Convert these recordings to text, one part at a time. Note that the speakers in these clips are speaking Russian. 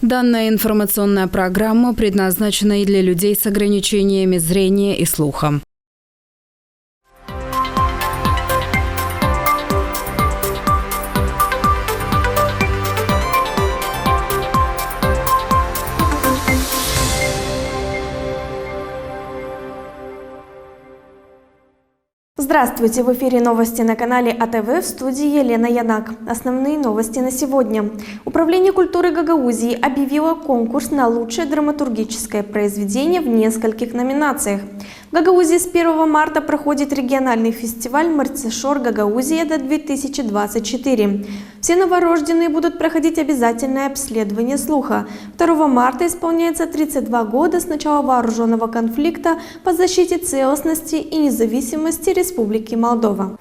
Данная информационная программа предназначена и для людей с ограничениями зрения и слуха. Здравствуйте! В эфире новости на канале АТВ, в студии Елена Янак. Основные новости на сегодня. Управление культуры Гагаузии объявило конкурс на лучшее драматургическое произведение в нескольких номинациях. В Гагаузии с 1 марта проходит региональный фестиваль «Марцешор Гагаузия-2024». Все новорожденные будут проходить обязательное обследование слуха. 2 марта исполняется 32 года с начала вооруженного конфликта по защите целостности и независимости Республики Молдова.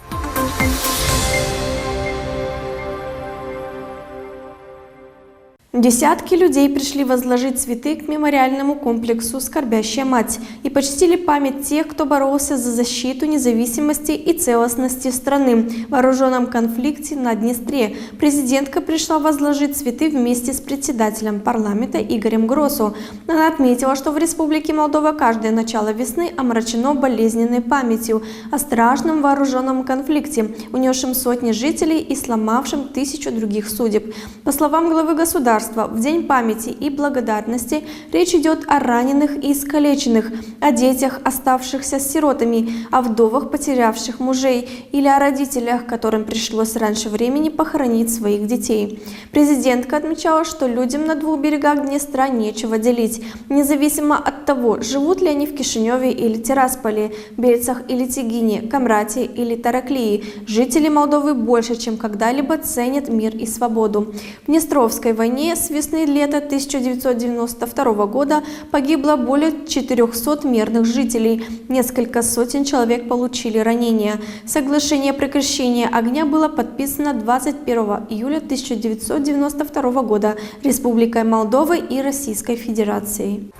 Десятки людей пришли возложить цветы к мемориальному комплексу «Скорбящая мать» и почтили память тех, кто боролся за защиту независимости и целостности страны в вооруженном конфликте на Днестре. Президентка пришла возложить цветы вместе с председателем парламента Игорем Гросу. Она отметила, что в Республике Молдова каждое начало весны омрачено болезненной памятью о страшном вооруженном конфликте, унесшем сотни жителей и сломавшем тысячу других судеб. По словам главы государства, в День памяти и благодарности речь идет о раненых и искалеченных, о детях, оставшихся сиротами, о вдовах, потерявших мужей, или о родителях, которым пришлось раньше времени похоронить своих детей. Президентка отмечала, что людям на двух берегах Днестра нечего делить, независимо от того, живут ли они в Кишиневе или Тирасполе, Бельцах или Тегине, Камрате или Тараклии. Жители Молдовы больше, чем когда-либо ценят мир и свободу. В Днестровской войне с весны-лета 1992 года погибло более 400 мирных жителей. Несколько сотен человек получили ранения. Соглашение о прекращении огня было подписано 21 июля 1992 года Республикой Молдова и Российской Федерацией.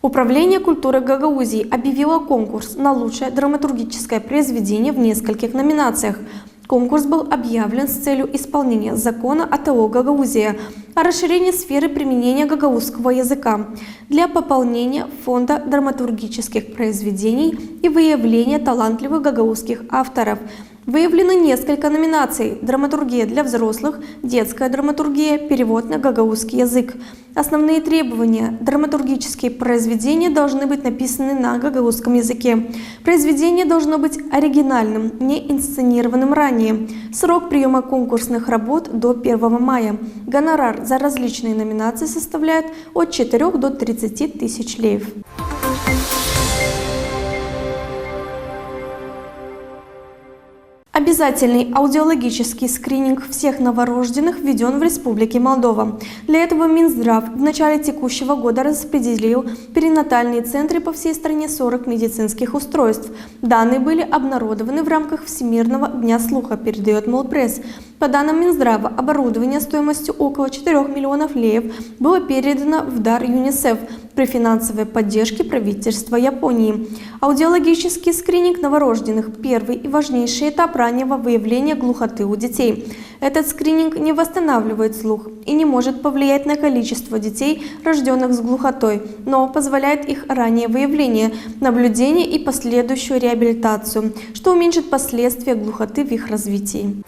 Управление культуры Гагаузии объявило конкурс на лучшее драматургическое произведение в нескольких номинациях. Конкурс был объявлен с целью исполнения закона АТО Гагаузия о расширении сферы применения гагаузского языка для пополнения фонда драматургических произведений и выявления талантливых гагаузских авторов. Выявлено несколько номинаций: драматургия для взрослых, детская драматургия, перевод на гагаузский язык. Основные требования: драматургические произведения должны быть написаны на гагаузском языке. Произведение должно быть оригинальным, не инсценированным ранее. Срок приема конкурсных работ до 1 мая. Гонорар за различные номинации составляет от 4 до 30 тысяч леев. Обязательный аудиологический скрининг всех новорожденных введен в Республике Молдова. Для этого Минздрав в начале текущего года распределил перинатальные центры по всей стране 40 медицинских устройств. Данные были обнародованы в рамках Всемирного дня слуха, передает Молпресс. По данным Минздрава, оборудование стоимостью около 4 миллионов леев было передано в дар ЮНИСЕФ при финансовой поддержке правительства Японии. Аудиологический скрининг новорожденных – первый и важнейший этап раннего выявления глухоты у детей. Этот скрининг не восстанавливает слух и не может повлиять на количество детей, рожденных с глухотой, но позволяет их раннее выявление, наблюдение и последующую реабилитацию, что уменьшит последствия глухоты в их развитии.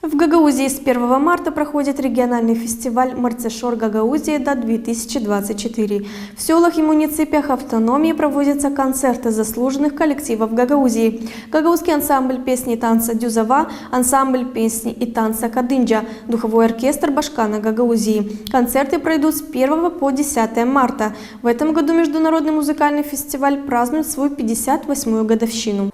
В Гагаузии с 1 марта проходит региональный фестиваль «Марцешор Гагаузия-2024». В селах и муниципиях автономии проводятся концерты заслуженных коллективов Гагаузии. Гагаузский ансамбль песни и танца «Дюзава», ансамбль песни и танца «Кадынджа», духовой оркестр Башкана Гагаузии. Концерты пройдут с 1 по 10 марта. В этом году Международный музыкальный фестиваль празднует свою 58-ю годовщину.